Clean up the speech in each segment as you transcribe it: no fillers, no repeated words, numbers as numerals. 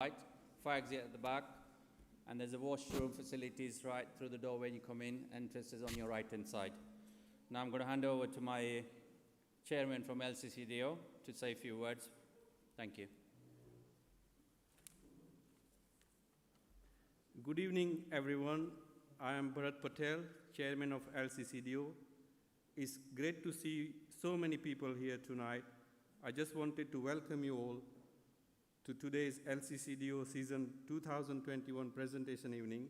right, fire exit at the back, and there's a washroom facilities right through the door when you come in. Entrance is on your right-hand side. Now I'm going to hand over to my chairman from LCCDO to say a few words. Thank you. Good evening, everyone. I am Bharat Patel, chairman of LCCDO. It's great to see so many people here tonight. I just wanted to welcome you all to today's LCCDO season 2021 presentation evening.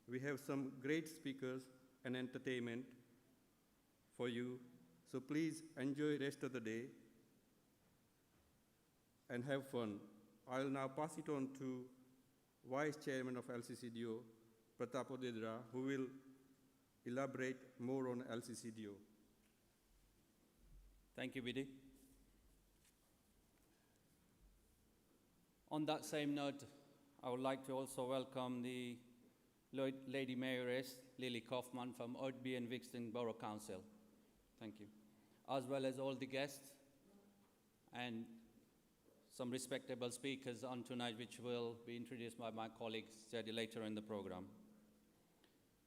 We have some great speakers and entertainment for you, so please enjoy the rest of the day and have fun. I'll now pass it on to Vice Chairman of LCCDO, Pratap Odedra, who will elaborate more on LCCDO. Thank you, Bidi. On that same note, I would like to also welcome the Lady Mayoress, Lily Kaufman from Oadby and Wixton Borough Council. Thank you. As well as all the guests and some respectable speakers on tonight, which will be introduced by my colleagues later in the program.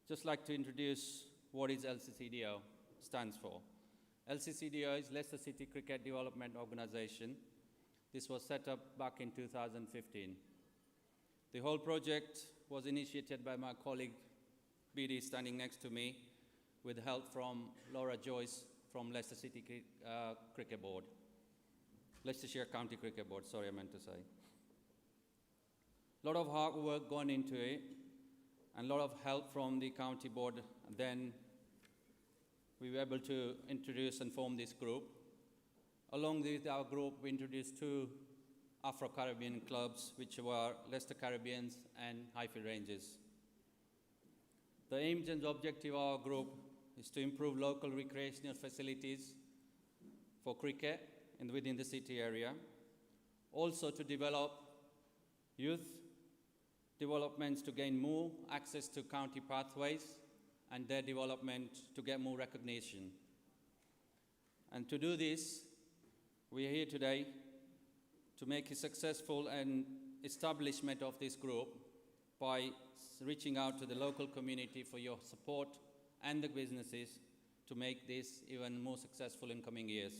Just like to introduce what is LCCDO stands for. LCCDO is Leicester City Cricket Development Organisation. This was set up back in 2015. The whole project was initiated by my colleague BD standing next to me with help from Laura Joyce from Leicester City Cricket Board. Leicestershire County Cricket Board, sorry, I meant to say. A lot of hard work gone into it and a lot of help from the county board. Then we were able to introduce and form this group. Along with our group, we introduced two Afro-Caribbean clubs, which were Leicester Caribbeans and Highfield Rangers. The aims and objective of our group is to improve local recreational facilities for cricket within the city area. Also to develop youth developments to gain more access to county pathways and their development to get more recognition. And to do this, we are here today to make a successful and establishment of this group by reaching out to the local community for your support and the businesses to make this even more successful in coming years.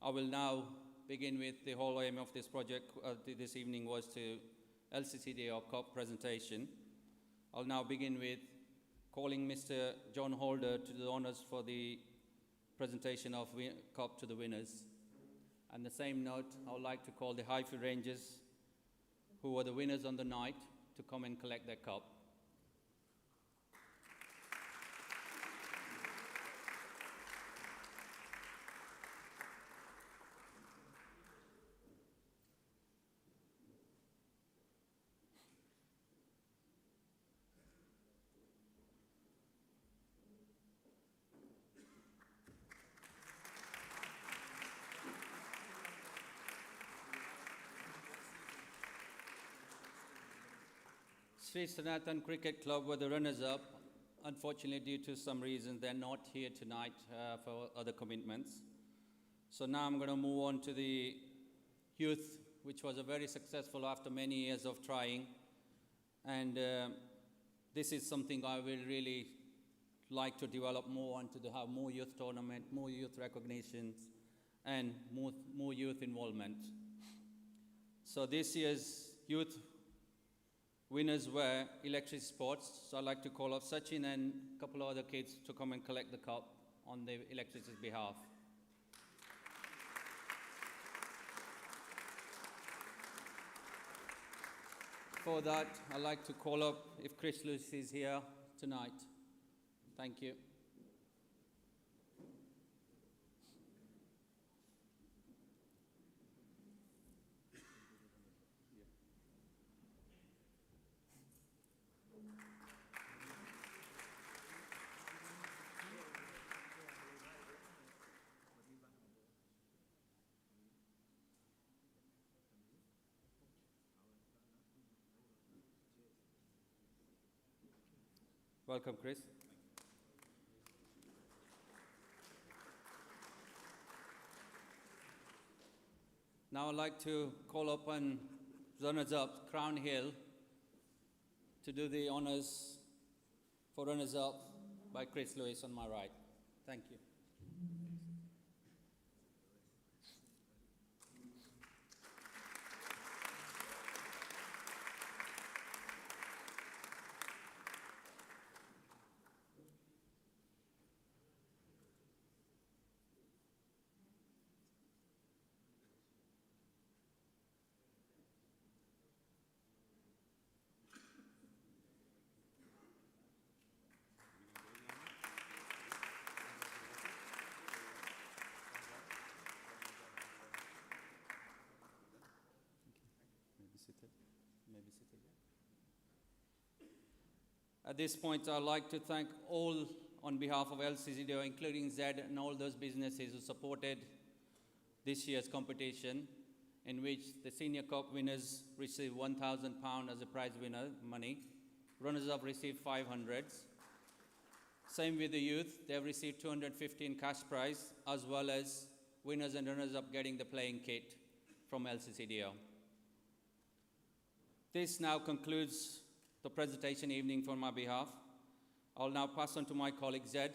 I will now begin with the whole aim of this project. This evening was to LCCDO COP presentation. I'll now begin with calling Mr. John Holder to the honors for the presentation of COP to the winners. And the same note, I would like to call the Highfield Rangers, who were the winners on the night, to come and collect their cup. Sri Sanatan Cricket Club were the runners-up. Unfortunately, due to some reasons, they're not here tonight for other commitments. So now I'm going to move on to the youth, which was a very successful after many years of trying. And this is something I will really like to develop more and to have more youth tournament, more youth recognitions, and more youth involvement. So this year's youth winners were electric sports, so I'd like to call up Sachin and a couple of other kids to come and collect the cup on the electricity's behalf. For that, I'd like to call up if Chris Lewis is here tonight. Thank you. Welcome, Chris. Now I'd like to call upon runners-up, Crown Hill, to do the honors for runners-up by Chris Lewis on my right. Thank you. Maybe seated. At this point, I'd like to thank all on behalf of LCCDO, including Zed and all those businesses who supported this year's competition, in which the Senior Cup winners received £1,000 as a prize winner money. Runners-up received 500s. Same with the youth, they've received 250 in cash prize, as well as winners and runners-up getting the playing kit from LCCDO. This now concludes the presentation evening for my behalf. I'll now pass on to my colleague Zed,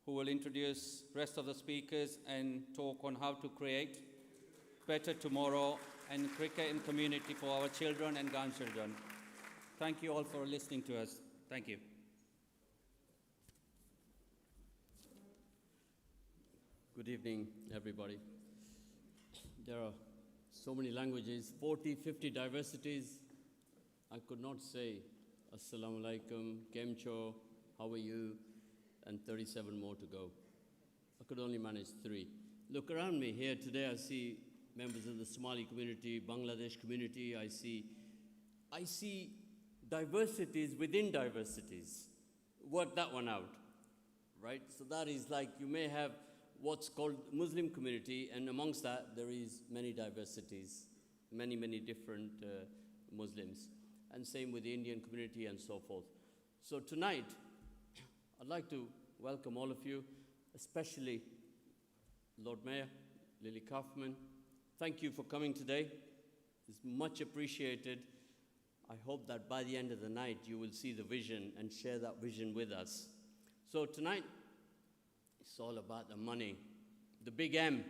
who will introduce the rest of the speakers and talk on how to create better tomorrow and cricket and community for our children and grandchildren. Thank you all for listening to us. Thank you. Good evening, everybody. There are so many languages, 40, 50 diversities. I could not say Assalamu alaikum, Kem Cho, how are you, and 37 more to go. I could only manage 3. Look around me here today, I see members of the Somali community, Bangladesh community, I see diversities within diversities. Work that one out, right? So that is like you may have what's called Muslim community, and amongst that there is many diversities, many different Muslims, and same with the Indian community and so forth. So tonight, I'd like to welcome all of you, especially Lord Mayor, Lily Kaufman. Thank you for coming today. It's much appreciated. I hope that by the end of the night you will see the vision and share that vision with us. So tonight, it's all about the money, the big M,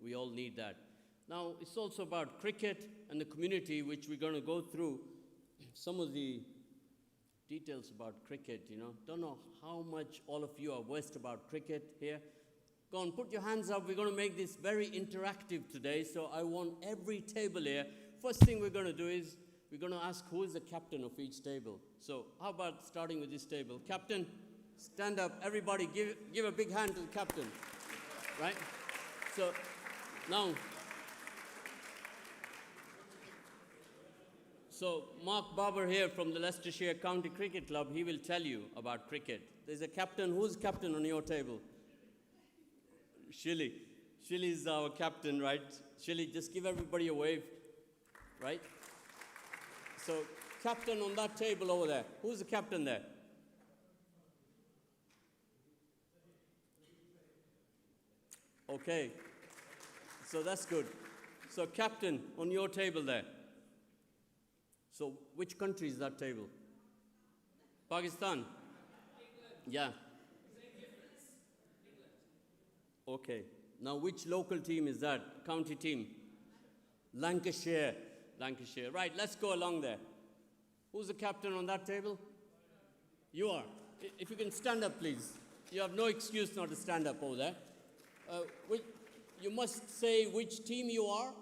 we all need that. Now, it's also about cricket and the community, which we're going to go through some of the details about cricket, Don't know how much all of you are versed about cricket here. Go on, put your hands up. We're going to make this very interactive today, so I want every table here. First thing we're going to do is we're going to ask who is the captain of each table. So how about starting with this table? Captain, stand up. Everybody, give a big hand to the captain, right? So now, Mark Barber here from the Leicestershire County Cricket Club, he will tell you about cricket. There's a captain. Who's captain on your table? Shilly. Shilly is our captain, right? Shilly, just give everybody a wave, right? So, captain on that table over there. Who's the captain there? Okay. So that's good. So, captain on your table there. So, which country is that table? Pakistan? Yeah. Okay. Now, which local team is that? County team? Lancashire. Lancashire. Right, let's go along there. Who's the captain on that table? You are. If you can stand up, please. You have no excuse not to stand up over there. You must say which team you are,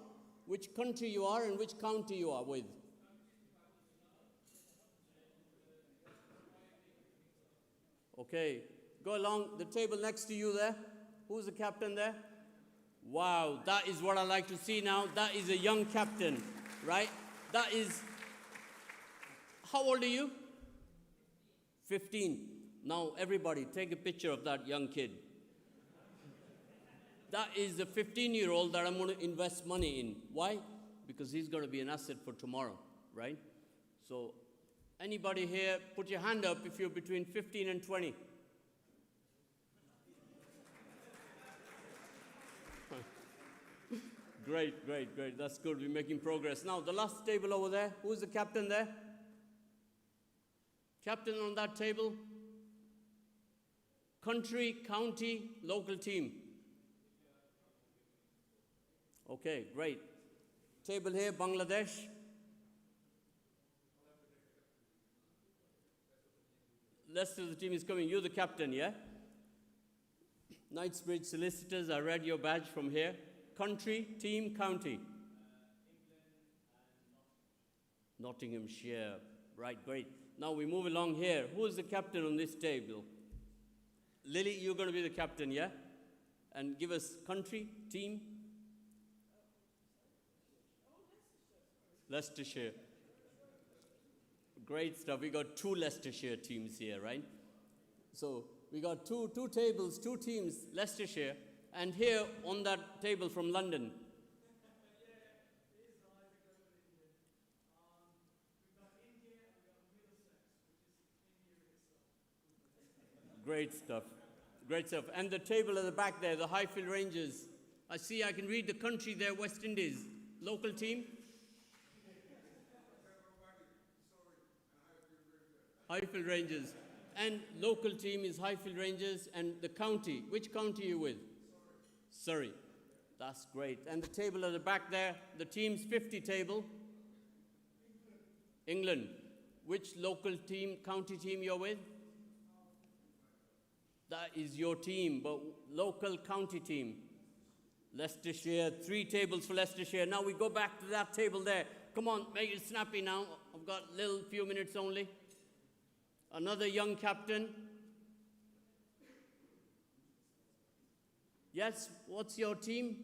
which country you are, and which county you are with. Okay. Go along the table next to you there. Who's the captain there? Wow, that is what I like to see now. That is a young captain, right? That is, how old are you? 15. Now, everybody, take a picture of that young kid. That is the 15-year-old that I'm going to invest money in. Why? Because he's going to be an asset for tomorrow, right? So, anybody here, put your hand up if you're between 15 and 20. Great, great, great. That's good. We're making progress. Now, the last table over there. Who's the captain there? Captain on that table? Country, county, local team. Okay, great. Table here, Bangladesh. Leicester, the team is coming. You're the captain, yeah? Knightsbridge Solicitors, I read your badge from here. Country, team, county. Nottinghamshire. Right, great. Now we move along here. Who is the captain on this table? Lily, you're going to be the captain, yeah? And give us country, team. Leicestershire. Great stuff. We got 2 Leicestershire teams here, right? So we got two tables, 2 teams, Leicestershire, and here on that table from London. Great stuff. Great stuff. And the table at the back there, the Highfield Rangers. I see I can read the country there, West Indies. Local team? Highfield Rangers. And local team is Highfield Rangers. And the county, which county are you with? Surrey. That's great. And the table at the back there, the team's 50 table? England. Which local team, county team you're with? That is your team, but local county team. Leicestershire, 3 tables for Leicestershire. Now we go back to that table there. Come on, make it snappy now. I've got a little few minutes only. Another young captain. Yes, what's your team?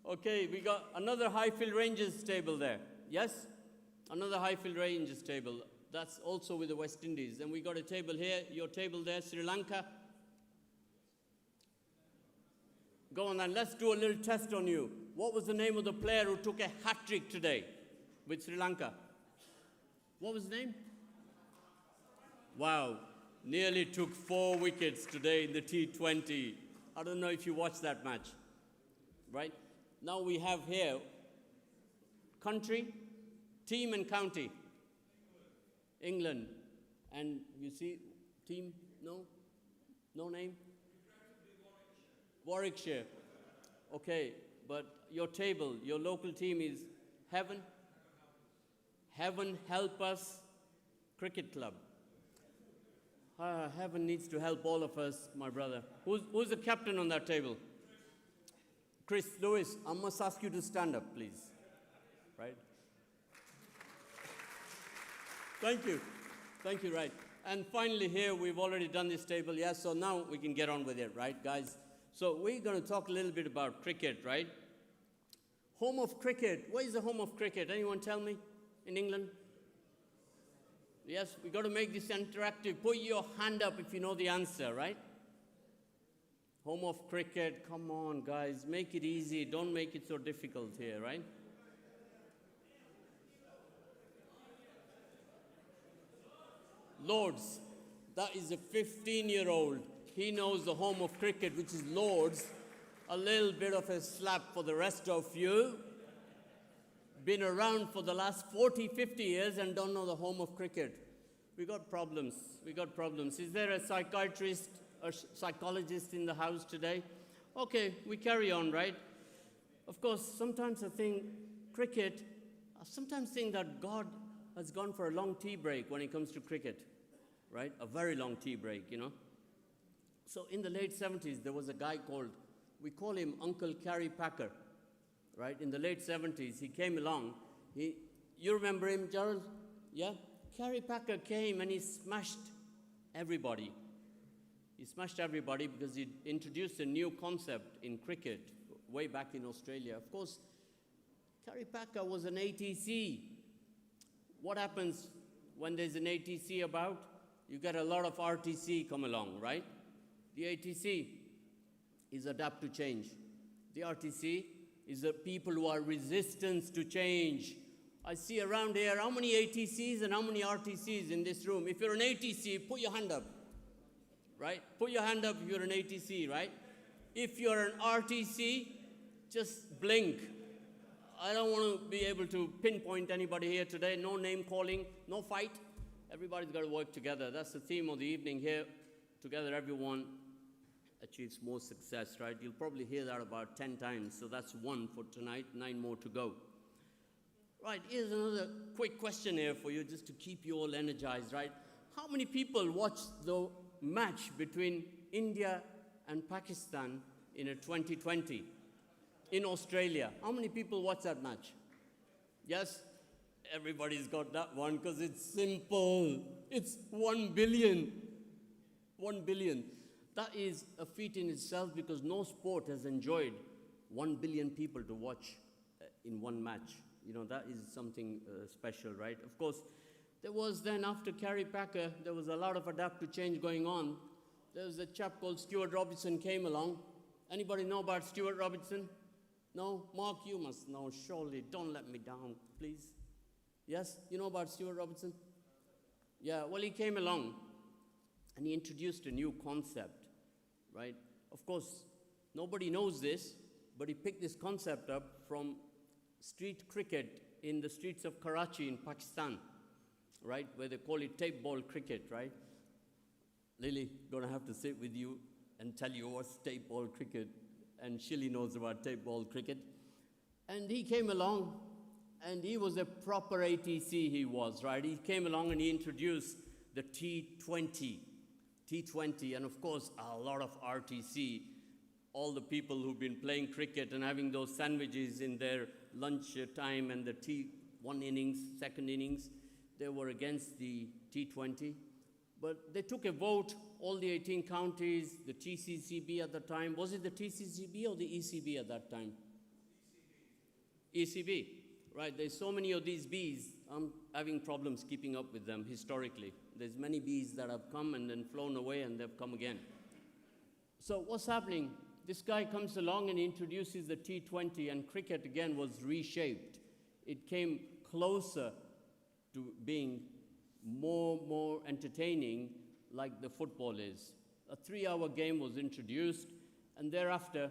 Okay, we got another Highfield Rangers table there. Yes? Another Highfield Rangers table. That's also with the West Indies. And we got a table here, your table there, Sri Lanka. Go on then, let's do a little test on you. What was the name of the player who took a hat-trick today with Sri Lanka? What was his name? Wow, nearly took 4 wickets today in the T20. I don't know if you watched that match, right? Now we have here country, team and county. England. And you see, team, no name? Warwickshire. Okay, but your table, your local team is Heaven? Heaven Help Us Cricket Club. Heaven needs to help all of us, my brother. Who's the captain on that table? Chris Lewis, I must ask you to stand up, please. Right? Thank you. Thank you, right. And finally here, we've already done this table, yes, so now we can get on with it, right, guys? So we're going to talk a little bit about cricket, right? Home of cricket. Where is the home of cricket? Anyone tell me? In England? Yes, we've got to make this interactive. Put your hand up if you know the answer, right? Home of cricket. Come on, guys. Make it easy. Don't make it so difficult here, right? Lords, that is a 15-year-old. He knows the home of cricket, which is Lords. A little bit of a slap for the rest of you. Been around for the last 40, 50 years and don't know the home of cricket. We got problems. We got problems. Is there a psychiatrist or psychologist in the house today? Okay, we carry on, right? Of course, sometimes I think cricket, I sometimes think that God has gone for a long tea break when it comes to cricket. Right? A very long tea break, you know. So in the late 70s, there was a guy called, we call him Uncle Carrie Packer, right? In the late 70s, he came along. You remember him, Gerald? Yeah? Carrie Packer came and he smashed everybody. He smashed everybody because he introduced a new concept in cricket way back in Australia. Of course, Carrie Packer was an ATC. What happens when there's an ATC about? You get a lot of RTC come along, right? The ATC is adapt to change. The RTC is the people who are resistant to change. I see around here, how many ATCs and how many RTCs in this room? If you're an ATC, put your hand up, right? Put your hand up if you're an ATC, right? If you're an RTC, just blink. I don't want to be able to pinpoint anybody here today. No name calling, no fight. Everybody's got to work together. That's the theme of the evening here. Together, everyone achieves more success, right? You'll probably hear that about 10 times. So that's 1 for tonight, 9 more to go. Right, here's another quick question here for you, just to keep you all energized, right? How many people watched the match between India and Pakistan in a 2020 in Australia? How many people watched that match? Yes? Everybody's got that one because it's simple. It's 1 billion. 1 billion. That is a feat in itself because no sport has enjoyed 1 billion people to watch in one match. You know, that is something special, right? Of course, there was then, after Kerry Packer, there was a lot of adapt to change going on. There was a chap called Stuart Robinson came along. Anybody know about Stuart Robinson? No? Mark, you must know, surely. Don't let me down, please. Yes? You know about Stuart Robinson? Yeah, well, he came along and he introduced a new concept, right? Of course, nobody knows this, but he picked this concept up from street cricket in the streets of Karachi in Pakistan, right, where they call it tape ball cricket, right? Lily, gonna have to sit with you and tell you what's tape ball cricket, and Shilly knows about tape ball cricket. And he came along, and he was a proper ATC, he was, right? He came along and he introduced the T20, and of course, a lot of RTC, all the people who've been playing cricket and having those sandwiches in their lunch time and the one innings, second innings, they were against the T20. But they took a vote, all the 18 counties, the TCCB at the time. Was it the TCCB or the ECB at that time? ECB, right. There's so many of these Bs, I'm having problems keeping up with them historically. There's many Bs that have come and then flown away and they've come again. So what's happening? This guy comes along and introduces the T20, and cricket again was reshaped. It came closer to being more entertaining like the football is. A 3-hour game was introduced, and thereafter,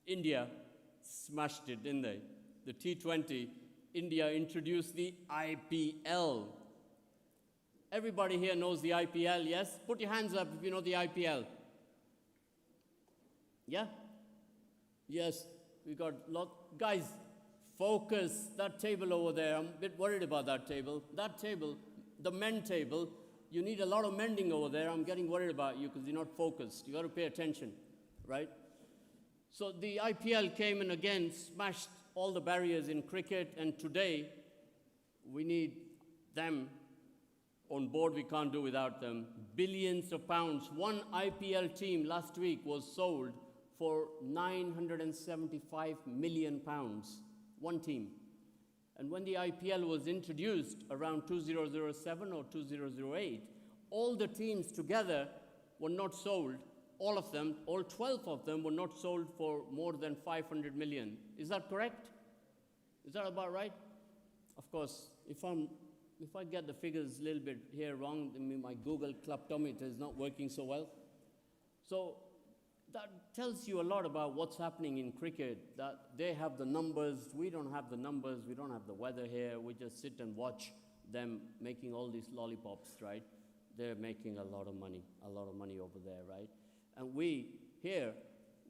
India smashed it, didn't they? The T20, India introduced the IPL. Everybody here knows the IPL, yes? Put your hands up if you know the IPL. Yeah? Yes, we got guys, focus, that table over there. I'm a bit worried about that table. That table, the men table, you need a lot of mending over there. I'm getting worried about you because you're not focused. You got to pay attention, right? So the IPL came and again smashed all the barriers in cricket, and today we need them on board. We can't do without them. Billions of pounds. One IPL team last week was sold for 975 million pounds, one team. And when the IPL was introduced around 2007 or 2008, all the teams together were not sold, all of them, all 12 of them were not sold for more than 500 million. Is that correct? Is that about right? Of course, if I get the figures a little bit here wrong, I mean, my Google kleptometer is not working so well. So that tells you a lot about what's happening in cricket, that they have the numbers, we don't have the numbers, we don't have the weather here, we just sit and watch them making all these lollipops, right? They're making a lot of money over there, right? And we here,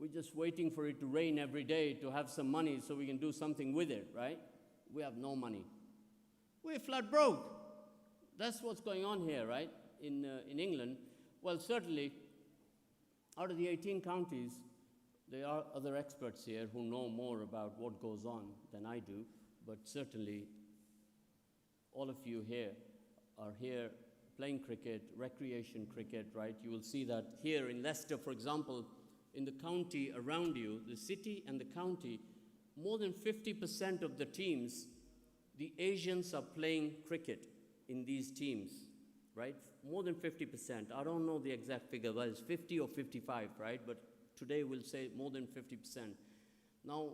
we're just waiting for it to rain every day to have some money so we can do something with it, right? We have no money. We're flat broke. That's what's going on here, right, in England. Well, certainly, out of the 18 counties, there are other experts here who know more about what goes on than I do, but certainly all of you here are here playing cricket, recreation cricket, right? You will see that here in Leicester, for example, in the county around you, the city and the county, more than 50% of the teams, the Asians are playing cricket in these teams, right? More than 50%. I don't know the exact figure, whether it's 50 or 55, right? But today we'll say more than 50%. Now,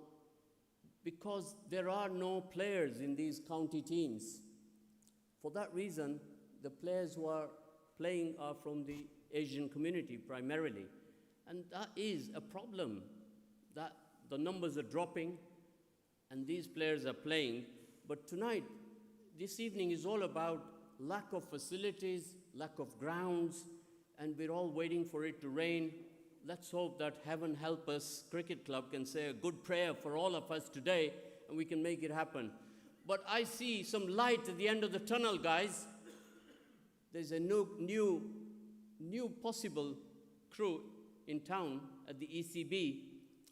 because there are no players in these county teams, for that reason, the players who are playing are from the Asian community primarily. And that is a problem, that the numbers are dropping and these players are playing. But tonight, this evening is all about lack of facilities, lack of grounds, and we're all waiting for it to rain. Let's hope that Heaven Help Us Cricket Club can say a good prayer for all of us today, and we can make it happen. But I see some light at the end of the tunnel, guys. There's a new possible crew in town at the ECB,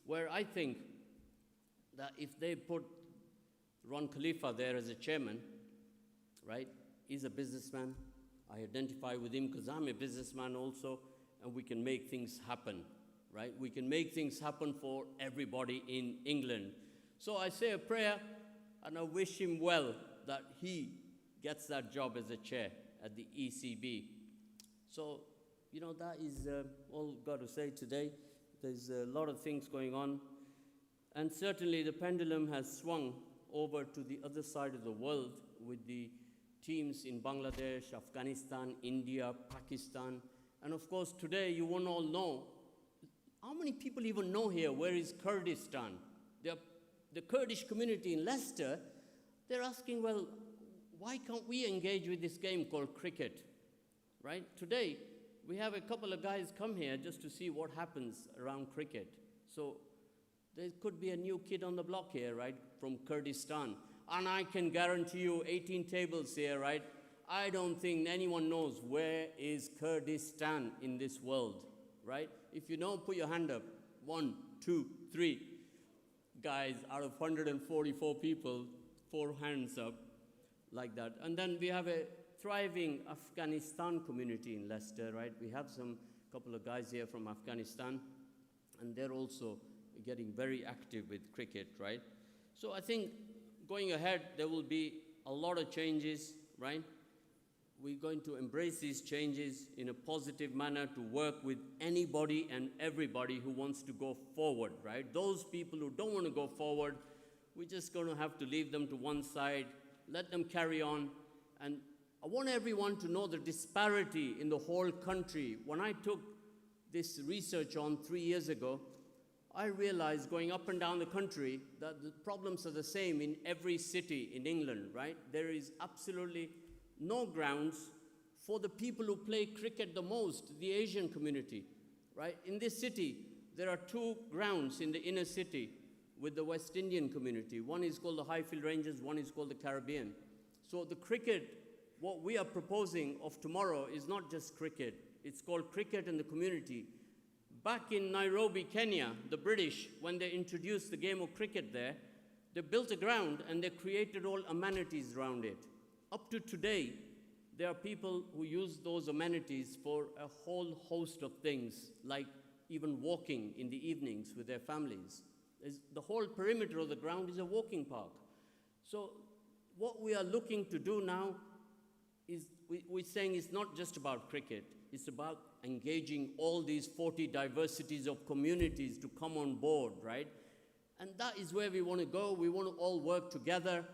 where I think that if they put Ron Khalifa there as a chairman, right? He's a businessman. I identify with him because I'm a businessman also, and we can make things happen, right? We can make things happen for everybody in England. So I say a prayer, and I wish him well that he gets that job as a chair at the ECB. So, that is all I've got to say today. There's a lot of things going on. And certainly the pendulum has swung over to the other side of the world with the teams in Bangladesh, Afghanistan, India, Pakistan. And of course, today you won't all know, how many people even know here where is Kurdistan? The Kurdish community in Leicester, they're asking, well, why can't we engage with this game called cricket, right? Today, we have a couple of guys come here just to see what happens around cricket. So there could be a new kid on the block here, right, from Kurdistan. And I can guarantee you 18 tables here, right? I don't think anyone knows where is Kurdistan in this world, right? If you know, put your hand up. 1, 2, 3. Guys, out of 144 people, 4 hands up, like that. And then we have a thriving Afghanistan community in Leicester, right? We have couple of guys here from Afghanistan, and they're also getting very active with cricket, right? So I think going ahead, there will be a lot of changes, right? We're going to embrace these changes in a positive manner to work with anybody and everybody who wants to go forward, right? Those people who don't want to go forward, we're just going to have to leave them to one side, let them carry on. And I want everyone to know the disparity in the whole country. When I took this research on 3 years ago, I realized going up and down the country that the problems are the same in every city in England, right? There is absolutely no grounds for the people who play cricket the most, the Asian community, right? In this city, there are 2 grounds in the inner city with the West Indian community. One is called the Highfield Rangers, one is called the Caribbean. So the cricket, what we are proposing of tomorrow is not just cricket. It's called cricket in the community. Back in Nairobi, Kenya, the British, when they introduced the game of cricket there, they built a ground and they created all amenities around it. Up to today, there are people who use those amenities for a whole host of things, like even walking in the evenings with their families. The whole perimeter of the ground is a walking park. So what we are looking to do now is we're saying it's not just about cricket. It's about engaging all these 40 diversities of communities to come on board, right? And that is where we want to go. We want to all work together.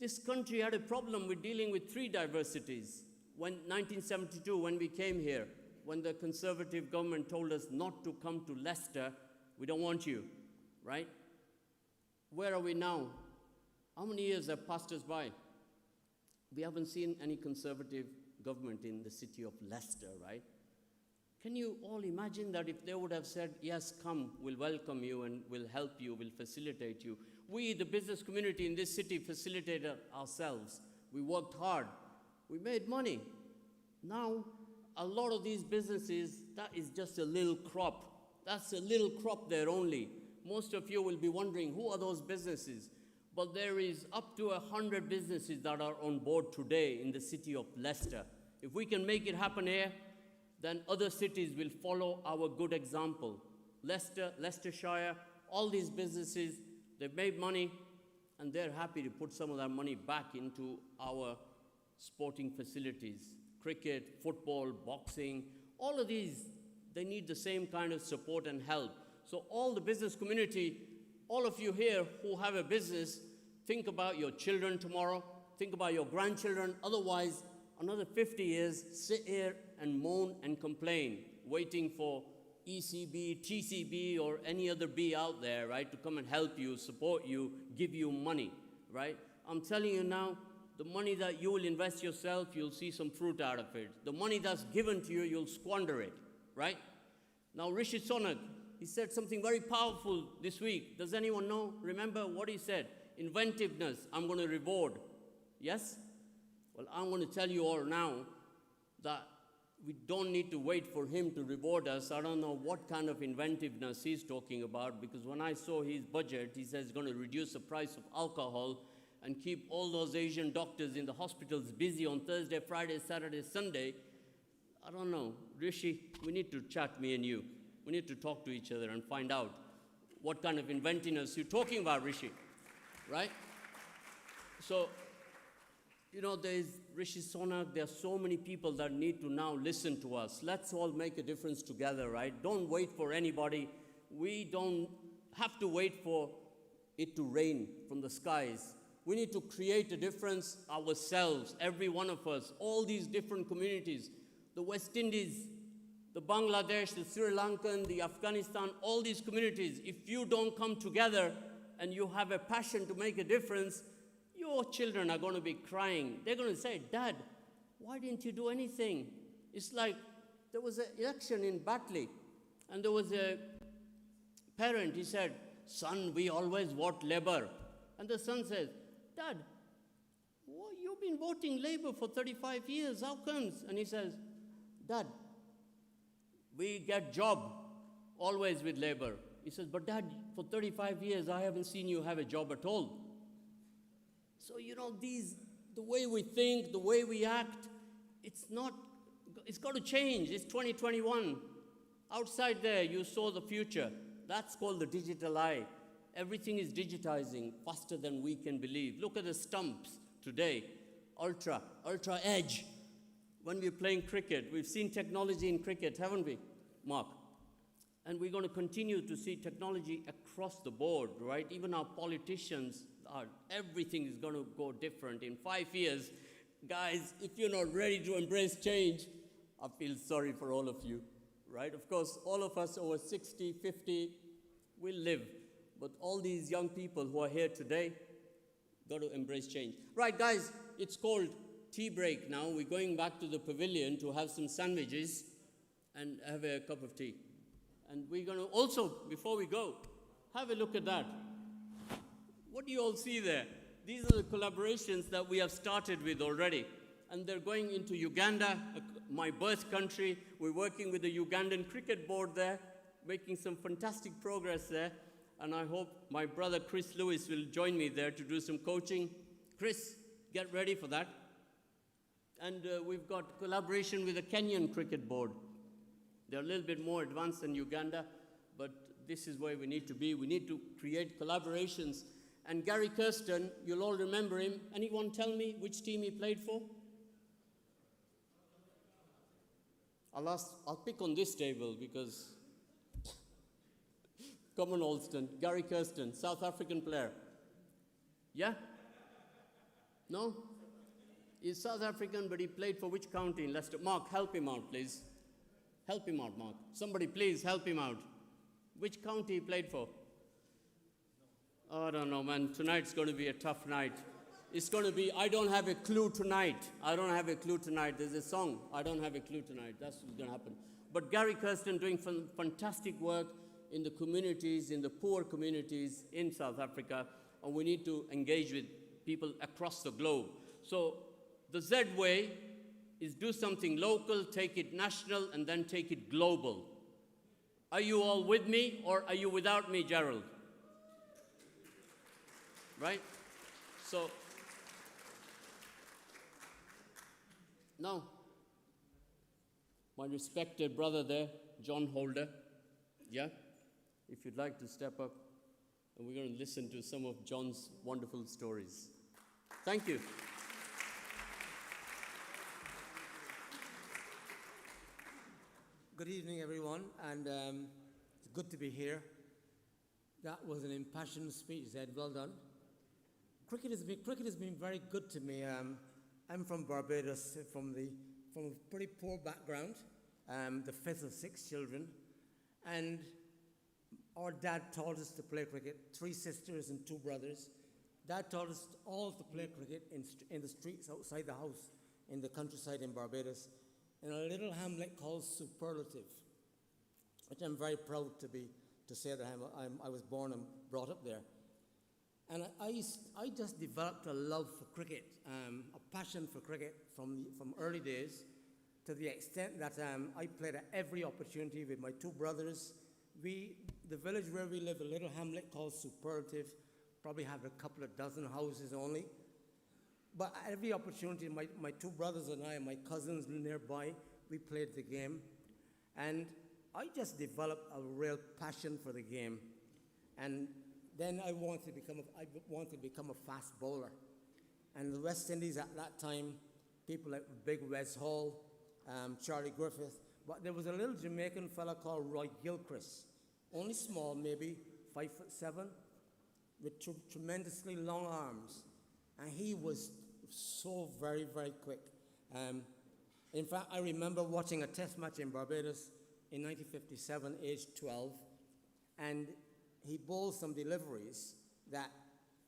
This country had a problem with dealing with 3 diversities. When 1972, when we came here, when the Conservative government told us not to come to Leicester, we don't want you, right? Where are we now? How many years have passed us by? We haven't seen any Conservative government in the city of Leicester, right? Can you all imagine that if they would have said, yes, come, we'll welcome you and we'll help you, we'll facilitate you. We, the business community in this city, facilitated ourselves. We worked hard. We made money. Now, a lot of these businesses, that is just a little crop. That's a little crop there only. Most of you will be wondering, who are those businesses? But there is up to 100 businesses that are on board today in the city of Leicester. If we can make it happen here, then other cities will follow our good example. Leicester, Leicestershire, all these businesses, they've made money, and they're happy to put some of that money back into our sporting facilities. Cricket, football, boxing, all of these, they need the same kind of support and help. So all the business community, all of you here who have a business, think about your children tomorrow, think about your grandchildren. Otherwise, another 50 years, sit here and moan and complain, waiting for ECB, TCB, or any other B out there, right, to come and help you, support you, give you money, right? I'm telling you now, the money that you will invest yourself, you'll see some fruit out of it. The money that's given to you, you'll squander it, right? Now, Rishi Sunak, he said something very powerful this week. Does anyone know? Remember what he said? Inventiveness, I'm going to reward. Yes? Well, I'm going to tell you all now that we don't need to wait for him to reward us. I don't know what kind of inventiveness he's talking about, because when I saw his budget, he says he's going to reduce the price of alcohol and keep all those Asian doctors in the hospitals busy on Thursday, Friday, Saturday, Sunday. I don't know. Rishi, we need to chat, me and you. We need to talk to each other and find out what kind of inventiveness you're talking about, Rishi, right? So, you know, there's Rishi Sunak, there are so many people that need to now listen to us. Let's all make a difference together, right? Don't wait for anybody. We don't have to wait for it to rain from the skies. We need to create a difference ourselves, every one of us, all these different communities, the West Indies, the Bangladesh, the Sri Lankan, the Afghanistan, all these communities. If you don't come together and you have a passion to make a difference, your children are going to be crying. They're going to say, Dad, why didn't you do anything? It's like there was an election in Batley, and there was a parent, he said, son, we always vote Labour. And the son says, Dad, you've been voting Labour for 35 years, how comes? And he says, Dad, we get job always with Labour. He says, but Dad, for 35 years, I haven't seen you have a job at all. So, you know, the way we think, the way we act, it's got to change. It's 2021. Outside there, you saw the future. That's called the digital eye. Everything is digitizing faster than we can believe. Look at the stumps today, ultra edge. When we're playing cricket, we've seen technology in cricket, haven't we, Mark? And we're going to continue to see technology across the board, right? Even our politicians, everything is going to go different. In 5 years, guys, if you're not ready to embrace change, I feel sorry for all of you, right? Of course, all of us over 60, 50 will live. But all these young people who are here today got to embrace change. Right, guys, it's called tea break now. We're going back to the pavilion to have some sandwiches and have a cup of tea. And we're going to also, before we go, have a look at that. What do you all see there? These are the collaborations that we have started with already. And they're going into Uganda, my birth country. We're working with the Ugandan cricket board there, making some fantastic progress there. And I hope my brother Chris Lewis will join me there to do some coaching. Chris, get ready for that. And we've got collaboration with the Kenyan cricket board. They're a little bit more advanced than Uganda, but this is where we need to be. We need to create collaborations. And Gary Kirsten, you'll all remember him. Anyone tell me which team he played for? I'll pick on this table because come on, Alston. Gary Kirsten, South African player. Yeah? No? He's South African, but he played for which county in Leicester? Mark, help him out, please. Help him out, Mark. Somebody, please, help him out. Which county he played for? Oh, I don't know, man. Tonight's going to be a tough night. It's going to be, I don't have a clue tonight. I don't have a clue tonight. There's a song, I don't have a clue tonight. That's what's going to happen. But Gary Kirsten doing fantastic work in the communities, in the poor communities in South Africa, and we need to engage with people across the globe. So the Z way is do something local, take it national, and then take it global. Are you all with me, or are you without me, Gerald? Right? So, now, my respected brother there, John Holder, yeah? If you'd like to step up, and we're going to listen to some of John's wonderful stories. Thank you. Good evening, everyone, and it's good to be here. That was an impassioned speech, Ed. Well done. Cricket has been very good to me. I'm from Barbados, from a pretty poor background, the fifth of 6 children, And our dad taught us to play cricket, 3 sisters and 2 brothers. Dad taught us all to play cricket in the streets outside the house in the countryside in Barbados, in a little hamlet called Superlative, which I'm very proud to say that I was born and brought up there. And I just developed a love for cricket, a passion for cricket from early days, to the extent that I played at every opportunity with my 2 brothers. The village where we live, a little hamlet called Superlative, probably had a couple of dozen houses only. But at every opportunity, my 2 brothers and I and my cousins nearby, we played the game. And I just developed a real passion for the game. And then I wanted to become a fast bowler. And the West Indies at that time, people like Big Wes Hall, Charlie Griffith, but there was a little Jamaican fella called Roy Gilchrist, only small, maybe 5'7", with tremendously long arms. And he was so very, very quick. In fact, I remember watching a test match in Barbados in 1957, age 12, and he bowled some deliveries that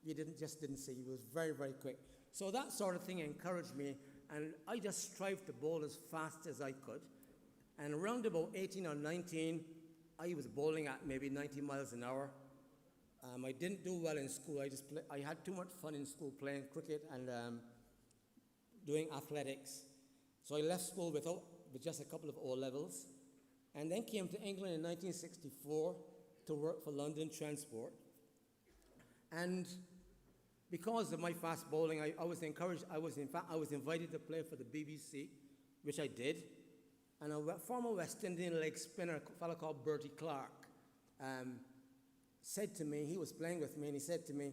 you just didn't see. He was very, very quick. So that sort of thing encouraged me, and I just strived to bowl as fast as I could. And around about 18 or 19, I was bowling at maybe 90 miles an hour. I didn't do well in school. I had too much fun in school playing cricket and doing athletics. So I left school with just a couple of O-levels, and then came to England in 1964 to work for London Transport. And because of my fast bowling, I was encouraged. I was invited to play for the BBC, which I did. And a former West Indian leg spinner, a fellow called Bertie Clark, said to me, he was playing with me, and he said to me,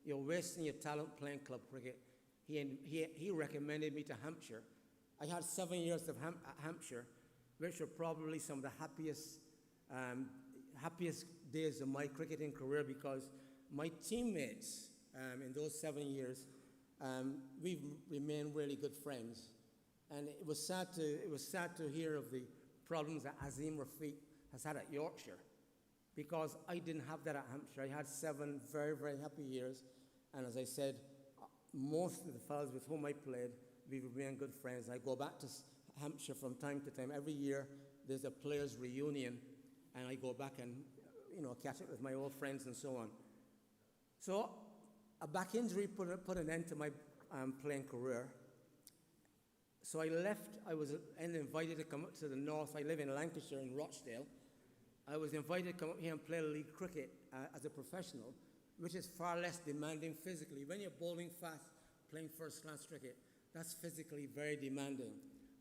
"You're wasting your talent playing club cricket." He recommended me to Hampshire. I had 7 years of Hampshire, which were probably some of the happiest days of my cricketing career, because my teammates in those 7 years, we've remained really good friends. And it was sad to hear of the problems that Azim Rafiq has had at Yorkshire, because I didn't have that at Hampshire. I had 7 very, very happy years. And as I said, most of the fellows with whom I played, we remained good friends. I go back to Hampshire from time to time. Every year there's a players' reunion, and I go back and catch up with my old friends and so on. So a back injury put an end to my playing career. So I left. I was invited to come up to the north. I live in Lancashire, in Rochdale. I was invited to come up here and play league cricket as a professional, which is far less demanding physically. When you're bowling fast, playing first-class cricket, that's physically very demanding.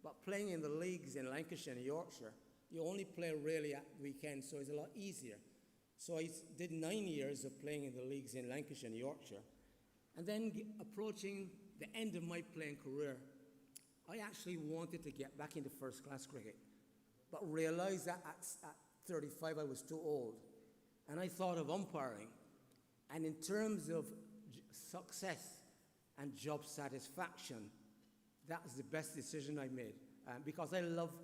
But playing in the leagues in Lancashire and Yorkshire, you only play really at weekends, so it's a lot easier. So I did 9 years of playing in the leagues in Lancashire and Yorkshire. And then approaching the end of my playing career, I actually wanted to get back into first-class cricket, but realized that at 35 I was too old. And I thought of umpiring. And in terms of success and job satisfaction, that was the best decision I made. Because I loved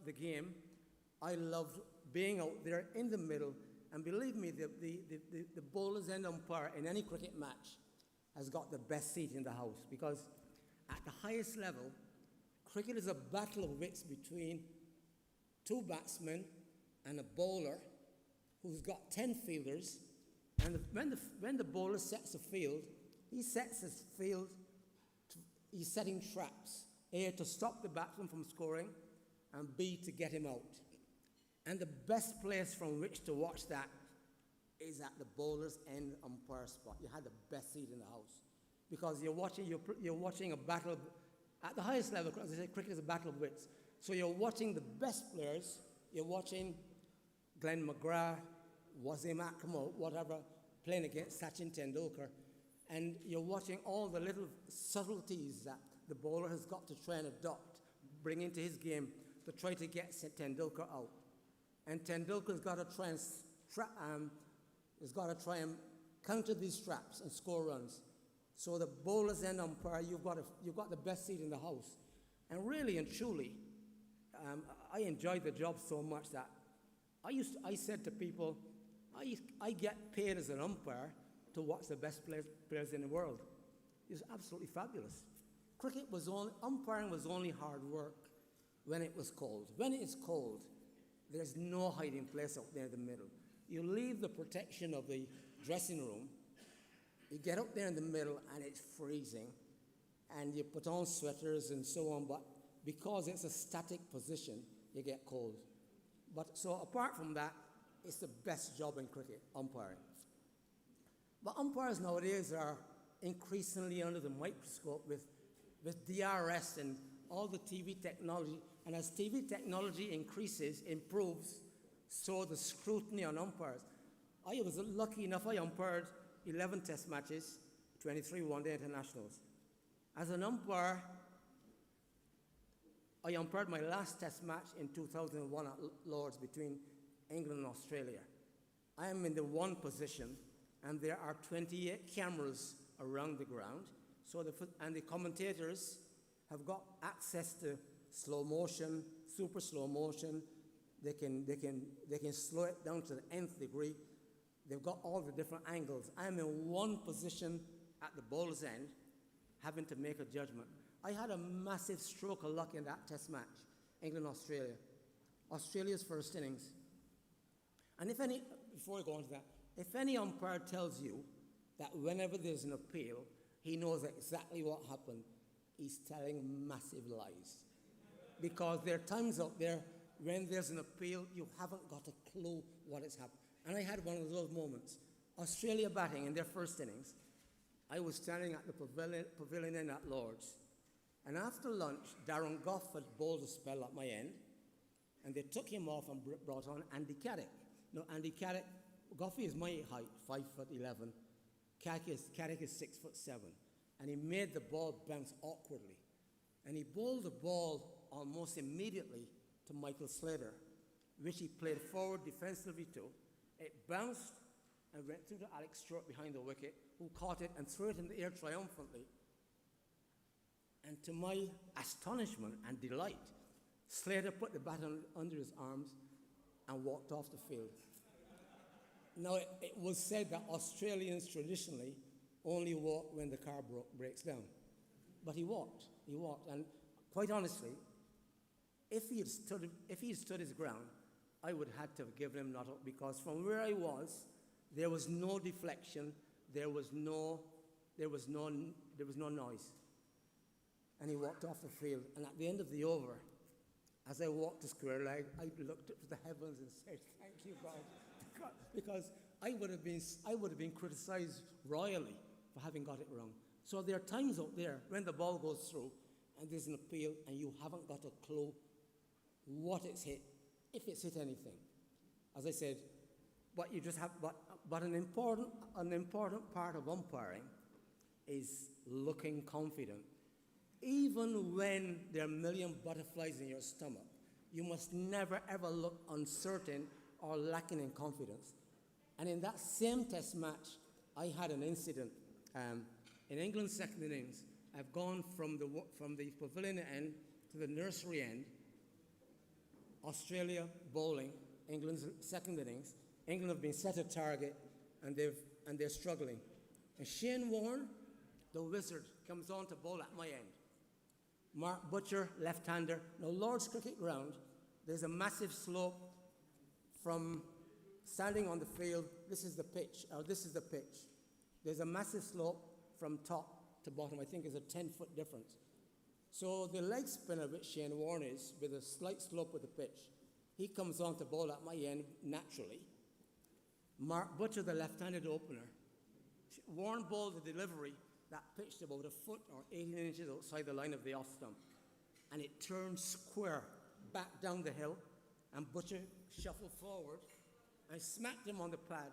the game, I loved being out there in the middle. And believe me, the bowler's end umpire in any cricket match has got the best seat in the house, because at the highest level, cricket is a battle of wits between 2 batsmen and a bowler who's got 10 fielders. And when the bowler sets a field, he's setting traps, A, to stop the batsman from scoring, and B, to get him out. And the best place from which to watch that is at the bowler's end umpire spot. You had the best seat in the house, because you're watching a battle at the highest level. As I say, cricket is a battle of wits. So you're watching the best players. You're watching Glenn McGrath, Wasim Akram, or whatever, playing against Sachin Tendulkar, and you're watching all the little subtleties that the bowler has got to try and adopt, bring into his game to try to get Tendulkar out. And Tendulkar's got to try and counter these traps and score runs. So the bowler's end umpire, you've got the best seat in the house. And really and truly, I enjoyed the job so much that I said to people, I get paid as an umpire to watch the best players in the world. It's absolutely fabulous. Umpiring was only hard work when it was cold. When it is cold, there's no hiding place out there in the middle. You leave the protection of the dressing room, you get up there in the middle and it's freezing, and you put on sweaters and so on, but because it's a static position, you get cold. But so apart from that, it's the best job in cricket, umpiring. But umpires nowadays are increasingly under the microscope with DRS and all the TV technology. And as TV technology increases, improves, so the scrutiny on umpires. I was lucky enough, I umpired 11 test matches, 23 one-day internationals. As an umpire, I umpired my last test match in 2001 at Lord's between England and Australia. I am in the one position, and there are 28 cameras around the ground. So and the commentators have got access to slow motion, super slow motion. They can slow it down to the nth degree. They've got all the different angles. I'm in one position at the bowler's end, having to make a judgment. I had a massive stroke of luck in that test match, England-Australia. Australia's first innings. And before I go on to that, if any umpire tells you that whenever there's an appeal, he knows exactly what happened, he's telling massive lies. Because there are times out there when there's an appeal, you haven't got a clue what has happened. And I had one of those moments. Australia batting in their first innings. I was standing at the pavilion inn at Lord's. And after lunch, Darren Gough had bowled a spell at my end. And they took him off and brought on Andy Caddick. No, Andy Caddick, Goughy is my height, 5'11". Caddick is 6'7". And he made the ball bounce awkwardly. And he bowled the ball almost immediately to Michael Slater, which he played forward defensively to. It bounced and went through to Alex Stewart behind the wicket, who caught it and threw it in the air triumphantly. And to my astonishment and delight, Slater put the bat under his arms and walked off the field. Now, it was said that Australians traditionally only walk when the car breaks down. But he walked, and quite honestly, if he had stood his ground, I would have had to have given him not up, because from where I was, there was no deflection, there was no noise. And he walked off the field, and at the end of the over, as I walked to square leg, I looked up to the heavens and said, "Thank you, God," because I would have been criticized royally for having got it wrong. So there are times out there when the ball goes through and there's an appeal and you haven't got a clue what it's hit, if it's hit anything. As I said, but you just have, but an important part of umpiring is looking confident. Even when there are a million butterflies in your stomach, you must never ever look uncertain or lacking in confidence. And in that same test match, I had an incident. In England's second innings, I've gone from the pavilion end to the nursery end. Australia bowling, England's second innings. England have been set a target, and they're struggling. And Shane Warne, the wizard, comes on to bowl at my end. Mark Butcher, left-hander. Now, Lord's Cricket Ground, there's a massive slope from standing on the field. This is the pitch. There's a massive slope from top to bottom. I think it's a 10-foot difference. So the leg spinner, which Shane Warne is, with a slight slope with the pitch, he comes on to bowl at my end naturally. Mark Butcher, the left-handed opener. Warne bowled the delivery that pitched about a foot or 18 inches outside the line of the off stump. And it turned square back down the hill, and Butcher shuffled forward and smacked him on the pad,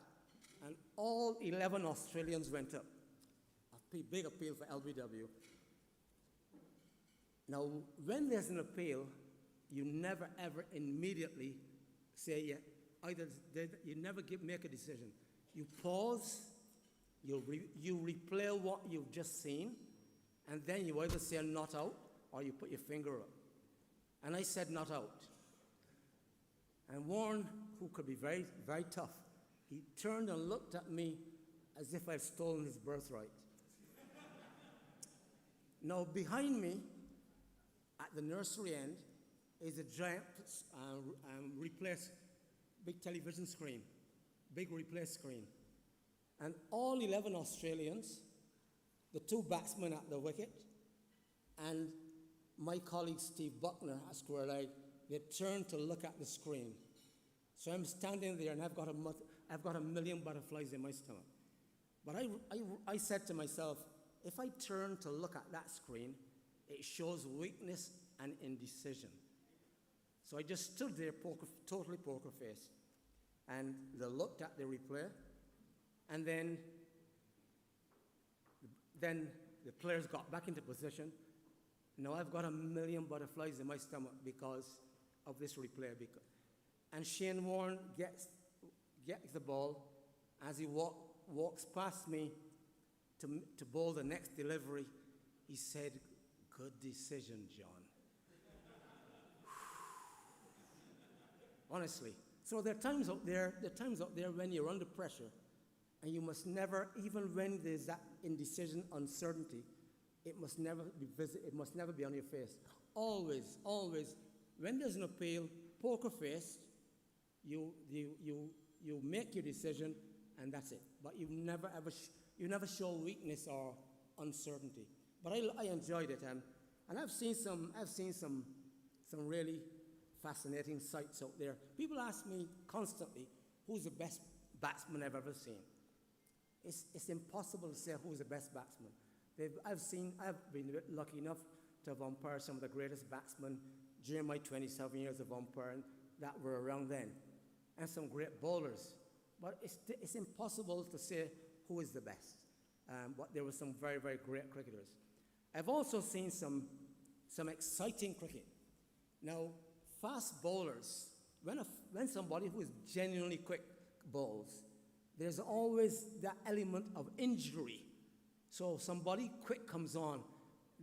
and all 11 Australians went up. A big appeal for LBW. Now, when there's an appeal, you never ever immediately say, you never make a decision. You pause, you replay what you've just seen, and then you either say not out or you put your finger up. And I said not out. And Warne who could be very, very tough, he turned and looked at me as if I'd stolen his birthright. Now, behind me, at the nursery end, is a giant replaced big television screen, big replaced screen. And all 11 Australians, the 2 batsmen at the wicket, and my colleague Steve Buckner at square leg, they turned to look at the screen. So I'm standing there and I've got a million butterflies in my stomach. But I said to myself, if I turn to look at that screen, it shows weakness and indecision. So I just stood there, totally poker face, and they looked at the replay, and then the players got back into position. Now I've got a million butterflies in my stomach because of this replay. And Shane Warne gets the ball. As he walks past me to bowl the next delivery, he said, "Good decision, John." Honestly. So there are times out there when you're under pressure, and you must never, even when there's that indecision, uncertainty, it must never be on your face. Always, always, when there's an appeal, poker face, you make your decision, and that's it. But you never show weakness or uncertainty. But I enjoyed it, and I've seen some really fascinating sights out there. People ask me constantly, who's the best batsman I've ever seen? It's impossible to say who's the best batsman. I've been lucky enough to have umpired some of the greatest batsmen during my 27 years of umpiring that were around then, and some great bowlers. But it's impossible to say who is the best. But there were some very, very great cricketers. I've also seen some exciting cricket. Now, fast bowlers, when somebody who is genuinely quick bowls, there's always that element of injury. So somebody quick comes on,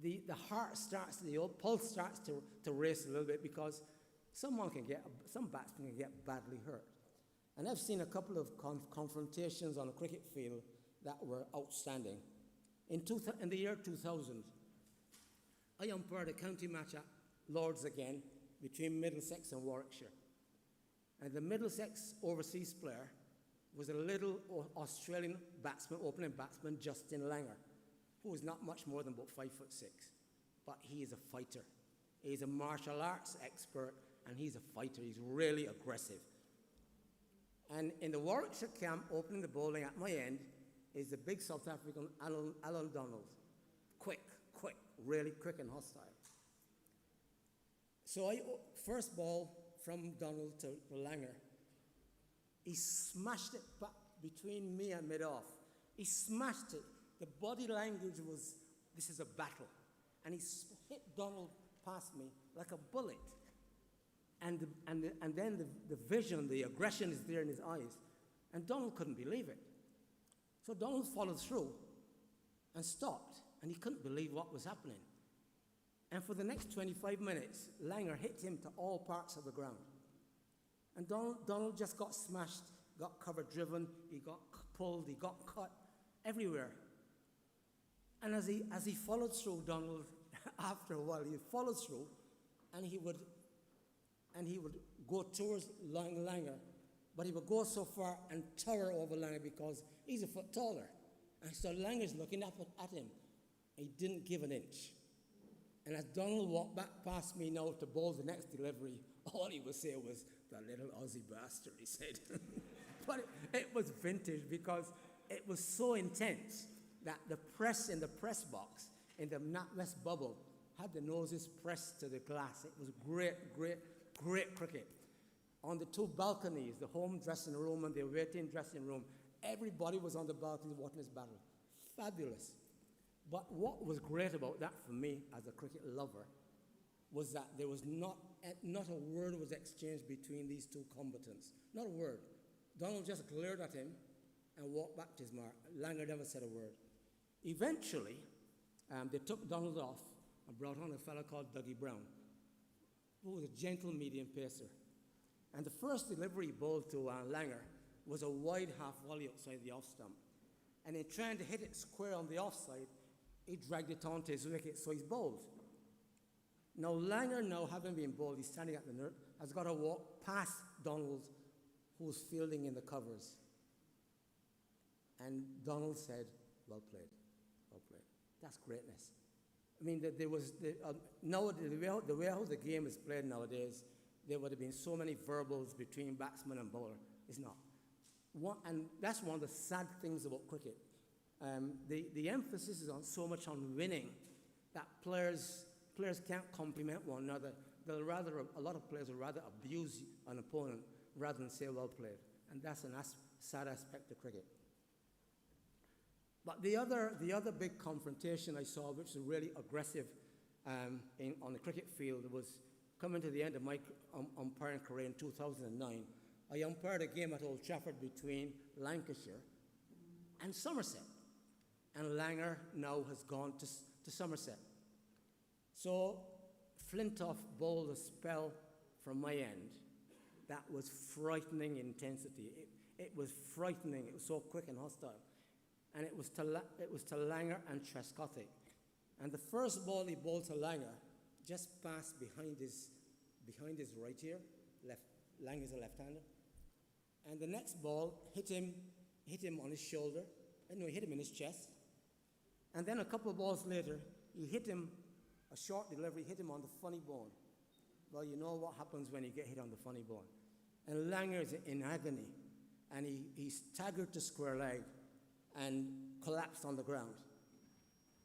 the heart starts, the old pulse starts to race a little bit because some batsmen can get badly hurt. And I've seen a couple of confrontations on a cricket field that were outstanding. In the year 2000, I umpired a county match at Lord's again between Middlesex and Warwickshire. And the Middlesex overseas player was a little Australian opening batsman, Justin Langer, who is not much more than about 5'6", but he is a fighter. He's a martial arts expert, and he's a fighter. He's really aggressive. And in the Warwickshire camp, opening the bowling at my end, is the big South African Alan Donald. Quick, really quick and hostile. So first ball from Donald to Langer, he smashed it back between me and mid-off. He smashed it. The body language was, this is a battle. And he hit Donald past me like a bullet. And then the vision, the aggression is there in his eyes. And Donald couldn't believe it. So Donald followed through and stopped, and he couldn't believe what was happening. And for the next 25 minutes, Langer hit him to all parts of the ground. And Donald just got smashed, got cover driven, he got pulled, he got cut, everywhere. And as he followed through, Donald, after a while, he followed through, and he would go towards Langer, but he would go so far and tower over Langer because he's a foot taller. And so Langer's looking up at him. He didn't give an inch. And as Donald walked back past me now to bowl the next delivery, all he would say was, "The little Aussie bastard," he said. But it was vintage because it was so intense that the press in the press box, in the NatWest bubble, had the noses pressed to the glass. It was great cricket. On the 2 balconies, the home dressing room and the away-team dressing room, everybody was on the balcony watching this battle. Fabulous. But what was great about that for me as a cricket lover was that there was not a word was exchanged between these 2 combatants. Not a word. Donald just glared at him and walked back to his mark. Langer never said a word. Eventually, they took Donald off and brought on a fellow called Dougie Brown, who was a gentle medium pacer. And the first delivery ball to Langer was a wide half volley outside the off stump. And in trying to hit it square on the offside, he dragged it onto his wicket, so he's bowled. Now Langer, now having been bowled, he's standing at the net, has got to walk past Donald, who's fielding in the covers. And Donald said, well played, well played. That's greatness. I mean, there was, now the way how the game is played nowadays, there would have been so many verbals between batsman and bowler. It's not. And that's one of the sad things about cricket. The emphasis is on so much on winning that players can't compliment one another. A lot of players will rather abuse an opponent rather than say well played. And that's a sad aspect of cricket. But the other big confrontation I saw, which was really aggressive on the cricket field, was coming to the end of my umpiring career in 2009. I umpired a game at Old Trafford between Lancashire and Somerset. And Langer now has gone to Somerset. So Flintoff bowled a spell from my end that was frightening intensity. It was frightening. It was so quick and hostile. And it was to Langer and Trescothick. And the first ball he bowled to Langer just passed behind his right ear. Langer's a left-hander. And the next ball hit him on his shoulder. No, he hit him in his chest. And then a couple of balls later, he hit him, a short delivery, hit him on the funny bone. Well, you know what happens when you get hit on the funny bone. And Langer's in agony. And he staggered to square leg and collapsed on the ground.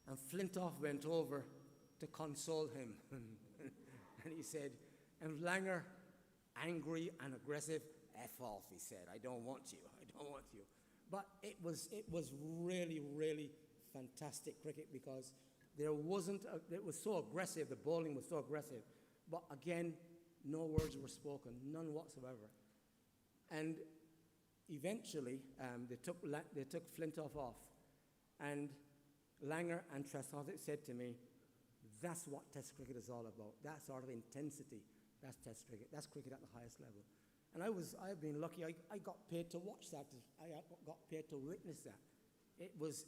And Flintoff went over to console him. And he said, and Langer, angry and aggressive, F off, he said, I don't want you. But it was really, really fantastic cricket because it was so aggressive, the bowling was so aggressive. But again, no words were spoken, none whatsoever. And eventually, they took Flintoff off. And Langer and Trescothick said to me, that's what Test cricket is all about. That sort of intensity, that's Test cricket. That's cricket at the highest level. And I've been lucky. I got paid to watch that. I got paid to witness that. It was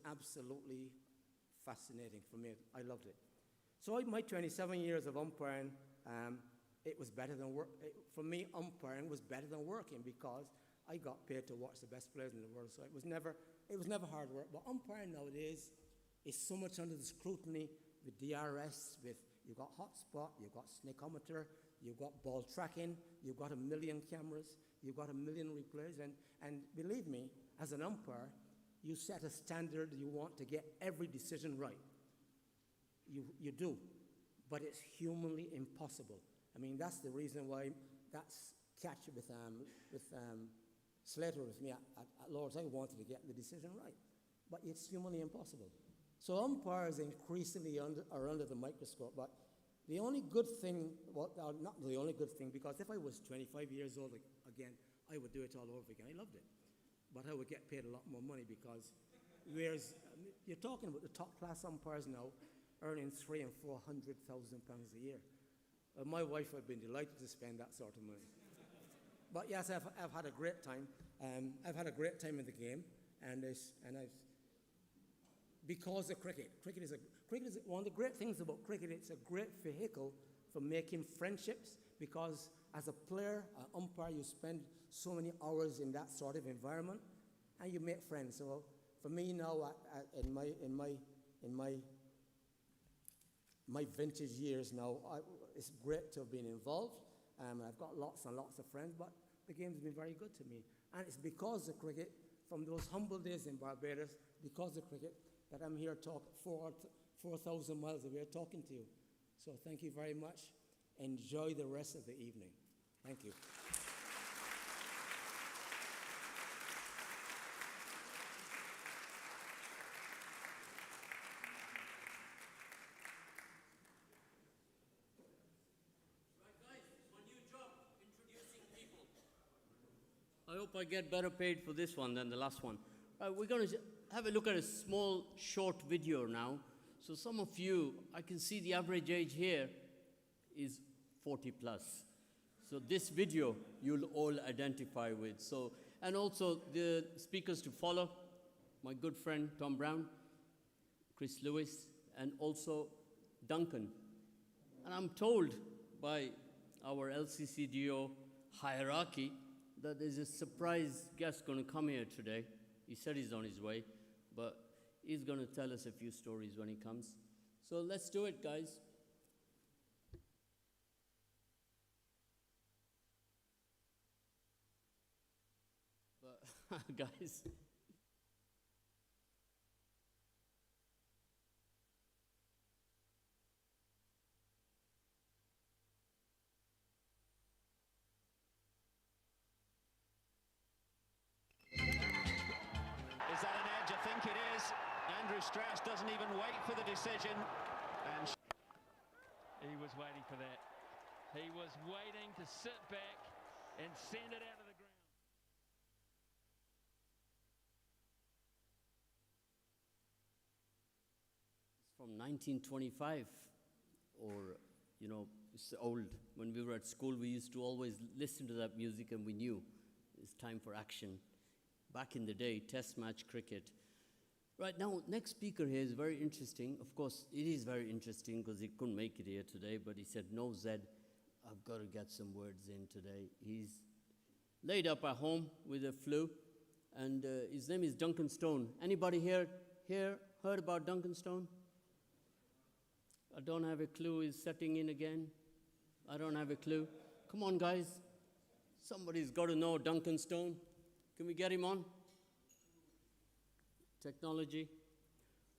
absolutely fascinating for me. I loved it. So my 27 years of umpiring, it was better than work. For me, umpiring was better than working because I got paid to watch the best players in the world. So it was never hard work. But umpiring nowadays is so much under the scrutiny with DRS, you've got hotspot, you've got snakeometer, you've got ball tracking, you've got 1 million cameras, you've got 1 million replays, and believe me, as an umpire, you set a standard, you want to get every decision right. You do, but it's humanly impossible. I mean, that's the reason why that's catch with Slater with me at Lord's. I wanted to get the decision right, but it's humanly impossible. So umpires increasingly are under the microscope, but the only good thing, well, not the only good thing, because if I was 25 years old again, I would do it all over again. I loved it. But I would get paid a lot more money because you're talking about the top class umpires now earning £300,000 and £400,000 a year. My wife would have been delighted to spend that sort of money. But yes, I've had a great time. I've had a great time in the game, and I've because of cricket. Cricket is one of the great things about cricket. It's a great vehicle for making friendships because as a player, an umpire, you spend so many hours in that sort of environment, and you make friends. So for me now, in my vintage years now, it's great to have been involved. I've got lots and lots of friends, but the game's been very good to me. And it's because of cricket, from those humble days in Barbados, because of cricket, that I'm here 4,000 miles away talking to you. So thank you very much. Enjoy the rest of the evening. Thank you. I hope I get better paid for this one than the last one. We're going to have a look at a small, short video now. So some of you, I can see the average age here is 40 plus. So this video you'll all identify with. So, and also the speakers to follow, my good friend Tom Brown, Chris Lewis, and also Duncan. And I'm told by our LCCDO hierarchy that there's a surprise guest going to come here today. He said he's on his way, but he's going to tell us a few stories when he comes. So let's do it, guys. But, guys. Is that an edge? I think it is. Andrew Strauss doesn't even wait for the decision. And he was waiting for that. He was waiting to sit back and send it out of the ground. It's from 1925, or, you know, it's old. When we were at school, we used to always listen to that music and we knew it's time for action. Back in the day, test match cricket. Right now, next speaker here is very interesting. Of course, it is very interesting because he couldn't make it here today, but he said, no, Zed, I've got to get some words in today. He's laid up at home with a flu, and his name is Duncan Stone. Anybody here heard about Duncan Stone? I don't have a clue. He's setting in again. I don't have a clue. Come on, guys. Somebody's got to know Duncan Stone. Can we get him on? Technology.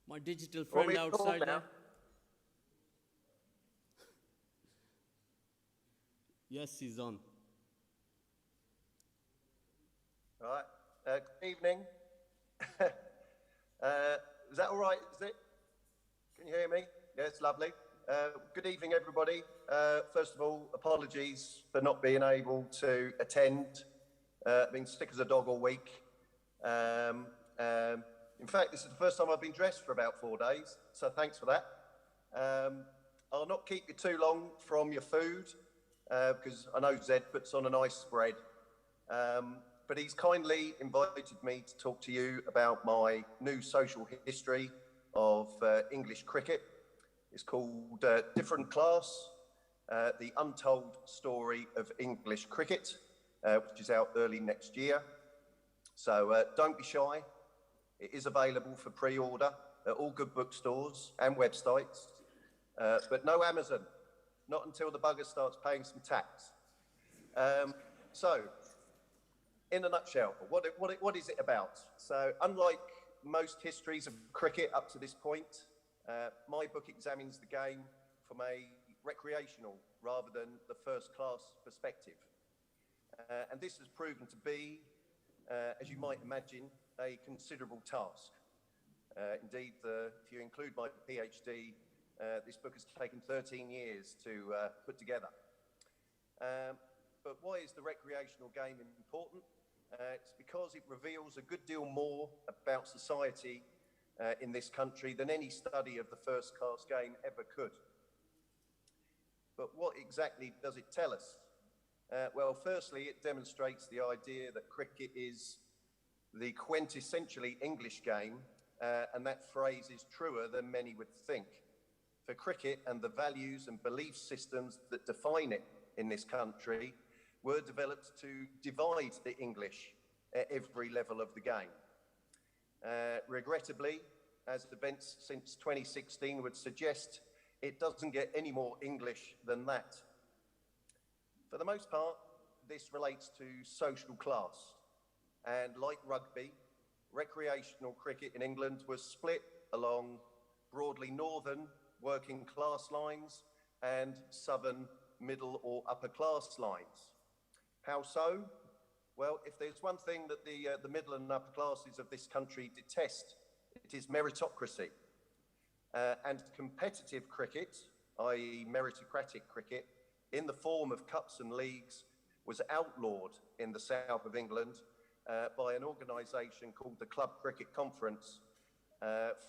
My digital friend outside there. Yes, he's on. All right. Good evening. Is that all right? Is it? Can you hear me? Yes, lovely. Good evening, everybody. First of all, apologies for not being able to attend. I've been sick as a dog all week. In fact, this is the first time I've been dressed for about 4 days, so thanks for that. I'll not keep you too long from your food, because I know Zed puts on a nice spread. But he's kindly invited me to talk to you about my new social history of English cricket. It's called Different Class, The Untold Story of English Cricket, which is out early next year. So don't be shy. It is available for pre-order at all good bookstores and websites, but no Amazon, not until the bugger starts paying some tax. So, in a nutshell, what is it about? So, unlike most histories of cricket up to this point, my book examines the game from a recreational rather than the first-class perspective. And this has proven to be, as you might imagine, a considerable task. Indeed, if you include my PhD, this book has taken 13 years to put together. But why is the recreational game important? It's because it reveals a good deal more about society in this country than any study of the first-class game ever could. But what exactly does it tell us? Well, firstly, it demonstrates the idea that cricket is the quintessentially English game, and that phrase is truer than many would think. For cricket and the values and belief systems that define it in this country were developed to divide the English at every level of the game. Regrettably, as events since 2016 would suggest, it doesn't get any more English than that. For the most part, this relates to social class. And like rugby, recreational cricket in England was split along broadly northern working class lines and southern middle or upper class lines. How so? Well, if there's one thing that the middle and upper classes of this country detest, it is meritocracy. And competitive cricket, i.e. meritocratic cricket, in the form of cups and leagues, was outlawed in the south of England by an organisation called the Club Cricket Conference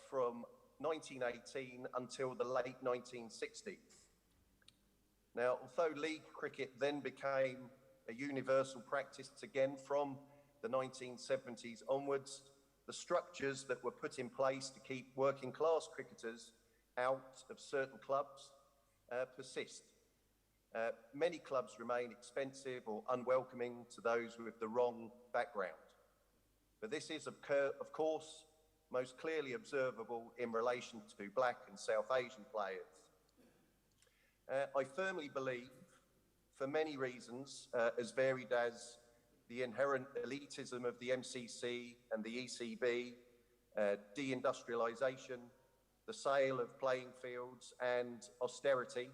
from 1918 until the late 1960s. Now, although league cricket then became a universal practice again from the 1970s onwards, the structures that were put in place to keep working class cricketers out of certain clubs persist. Many clubs remain expensive or unwelcoming to those with the wrong background. But this is, of course, most clearly observable in relation to Black and South Asian players. I firmly believe, for many reasons, as varied as the inherent elitism of the MCC and the ECB, deindustrialisation, the sale of playing fields and austerity,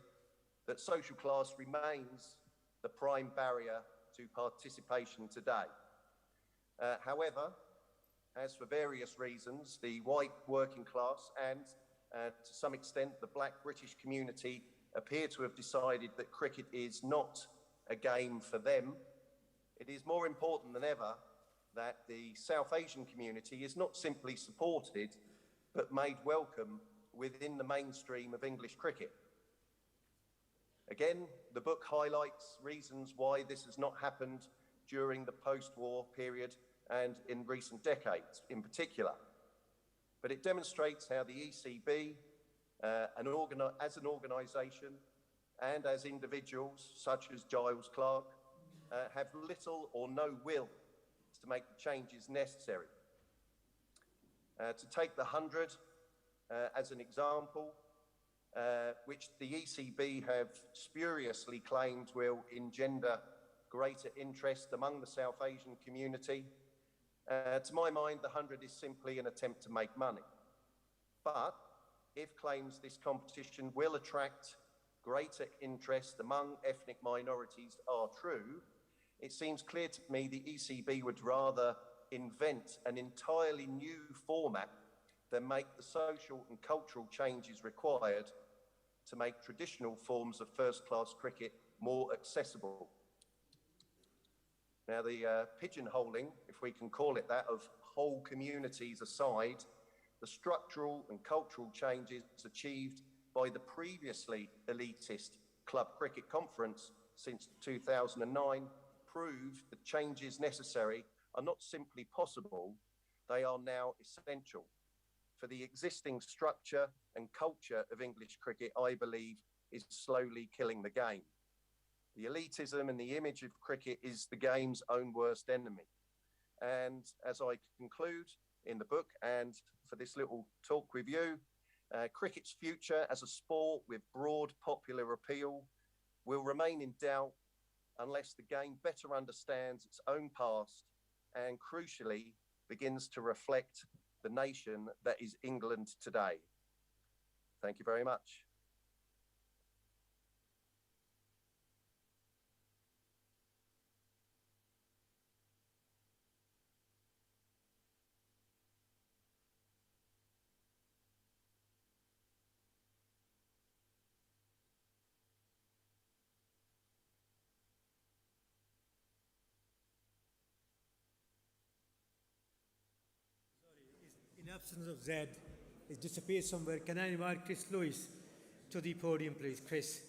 that social class remains the prime barrier to participation today. However, as for various reasons, the white working class and, to some extent, the Black British community appear to have decided that cricket is not a game for them. It is more important than ever that the South Asian community is not simply supported, but made welcome within the mainstream of English cricket. Again, the book highlights reasons why this has not happened during the post-war period and in recent decades in particular. But it demonstrates how the ECB, as an organisation and as individuals such as Giles Clarke, have little or no will to make the changes necessary. To take the 100 as an example, which the ECB have spuriously claimed will engender greater interest among the South Asian community, to my mind, the 100 is simply an attempt to make money. But if claims this competition will attract greater interest among ethnic minorities are true, it seems clear to me the ECB would rather invent an entirely new format than make the social and cultural changes required to make traditional forms of first-class cricket more accessible. Now, the pigeonholing, if we can call it that, of whole communities aside, the structural and cultural changes achieved by the previously elitist Club Cricket Conference since 2009 prove the changes necessary are not simply possible, they are now essential. For the existing structure and culture of English cricket, I believe, is slowly killing the game. The elitism and the image of cricket is the game's own worst enemy. And as I conclude in the book and for this little talk with you, cricket's future as a sport with broad popular appeal will remain in doubt unless the game better understands its own past and, crucially, begins to reflect the nation that is England today. Thank you very much. In absence of Zed, he's disappeared somewhere. Can I invite Chris Lewis to the podium, please? Chris?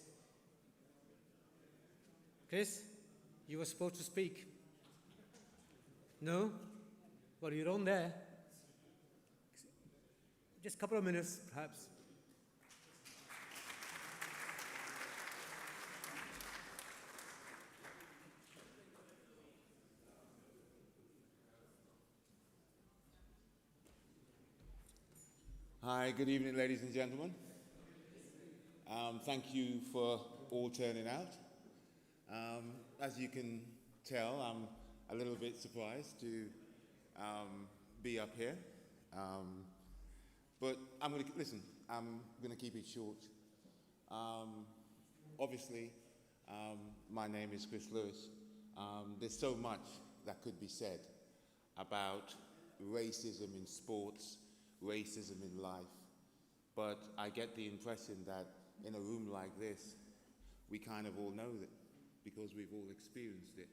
Chris, you were supposed to speak. No? Well, you're on there. Just a couple of minutes, perhaps. Hi, good evening, ladies and gentlemen. Thank you for all turning out. As you can tell, I'm a little bit surprised to be up here. But I'm going to keep it short. Obviously, my name is Chris Lewis. There's so much that could be said about racism in sports, racism in life, but I get the impression that in a room like this, we kind of all know that because we've all experienced it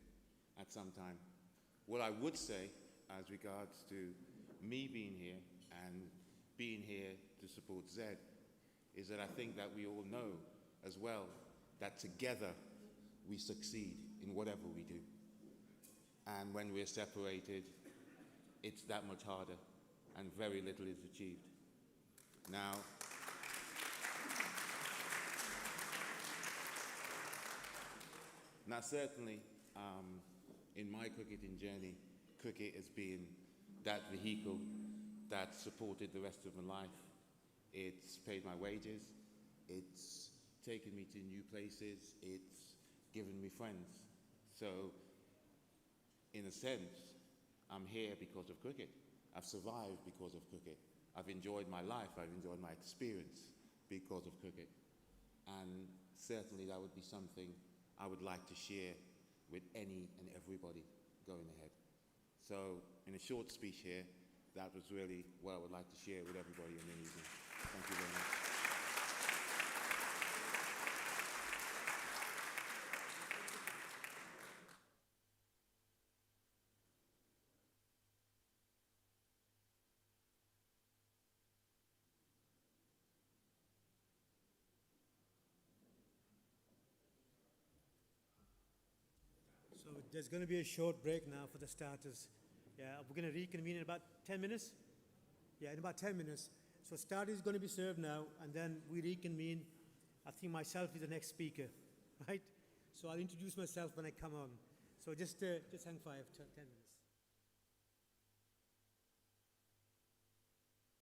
at some time. What I would say as regards to me being here and being here to support Zed is that I think that we all know as well that together we succeed in whatever we do. And when we're separated, it's that much harder and very little is achieved. Now, certainly, in my cricketing journey, cricket has been that vehicle that supported the rest of my life. It's paid my wages, it's taken me to new places, it's given me friends. So, in a sense, I'm here because of cricket. I've survived because of cricket. I've enjoyed my life, I've enjoyed my experience because of cricket. And certainly that would be something I would like to share with any and everybody going ahead. So, in a short speech here, that was really what I would like to share with everybody in the evening. Thank you very much. So there's going to be a short break now for the starters. Yeah, we're going to reconvene in about 10 minutes. Yeah, in about 10 minutes. So starters is going to be served now, and then we reconvene. I think myself is the next speaker, right? So I'll introduce myself when I come on. So just hang fire for 10 minutes.